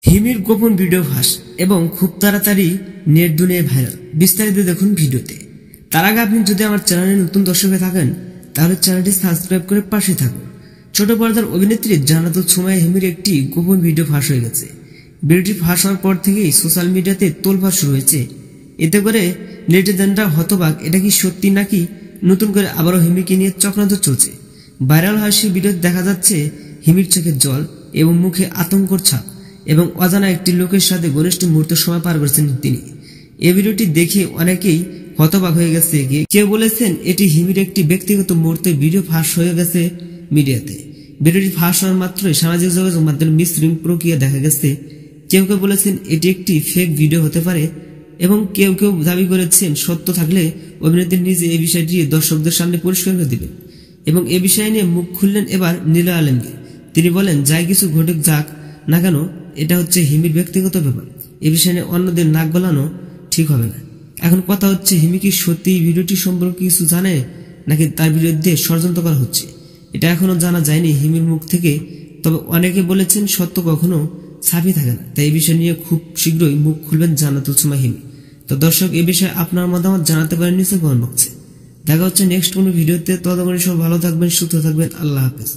হিমির গোপন ভিডিও ফাঁস এবং খুব তাড়াতাড়ি নেট দুনিয়ায় ভাইরাল। বিস্তারিত দেখুন ভিডিওতে। তার আগে আপনি যদি আমার চ্যানেলে নতুন দর্শক হয়ে থাকেন তাহলে চ্যানেলটি সাবস্ক্রাইব করে পাশে থাকুন। ছোট পর্দার অভিনেত্রী জান্নাতুল সুমাইয়া হিমির একটি গোপন ভিডিও ফাঁস হয়ে গেছে। ভিডিওটি ফাঁস হওয়ার পর থেকেই সোশ্যাল মিডিয়াতে তোলপাড় শুরু হয়েছে। এতে করে নেটিজেনরা হতবাক, এটা কি সত্যি নাকি নতুন করে আবারও হিমিকে নিয়ে চক্রান্ত চলছে। ভাইরাল হয় সেই ভিডিওতে দেখা যাচ্ছে হিমির চোখের জল এবং মুখে আতঙ্কর ছাপ এবং অজানা একটি লোকের সাথে ঘনিষ্ঠ মুহূর্ত সময় পার করেছেন তিনি। এই ভিডিওটি দেখে অনেকেই হতবাক হয়ে গেছে। কেউ বলেছেন এটি হিমির একটি ব্যক্তিগত মুহূর্তে ভিডিও ফাঁস হয়ে গেছে মিডিয়াতে। ভিডিওটি ফাঁস হওয়ার মাত্রই সামাজিক যোগাযোগ মাধ্যমে মিশ্রিত প্রক্রিয়া দেখা গেছে। কেউ কেউ বলেছেন এটি একটি ফেক ভিডিও হতে পারে এবং কেউ কেউ দাবি করেছেন সত্য থাকলে অভিনেত্রী নিজে এই বিষয়টি দর্শকদের সামনে পরিষ্কার করে দিবেন এবং এ বিষয় নিয়ে মুখ খুললেন এবার নীলা আলমগীর। তিনি বলেন, যাই কিছু ঘটুক যাক না কেন, এটা হচ্ছে হিমির ব্যক্তিগত ব্যাপার। এ বিষয়ে অন্যদের নাক গলানো ঠিক হবে না। এখন কথা হচ্ছে, হিমি কি সত্যি ভিডিওটি সম্পর্কে কিছু জানে নাকি তার বিরুদ্ধে ষড়যন্ত্র করা হচ্ছে, এটা এখনো জানা যায়নি হিমির মুখ থেকে। তবে অনেকে বলেছেন সত্য কখনো ছাপিয়ে থাকে না, তাই এই বিষয় নিয়ে খুব শীঘ্রই মুখ খুলবেন জান্নাতুল সুমাইয়া হিমি। তো দর্শক, এ বিষয়ে আপনার মতামত জানাতে পারেন নিচে কমেন্ট বক্সে। দেখা হচ্ছে নেক্সট কোনো ভিডিওতে। ততক্ষণ সব ভালো থাকবেন, সুস্থ থাকবেন। আল্লাহ হাফেজ।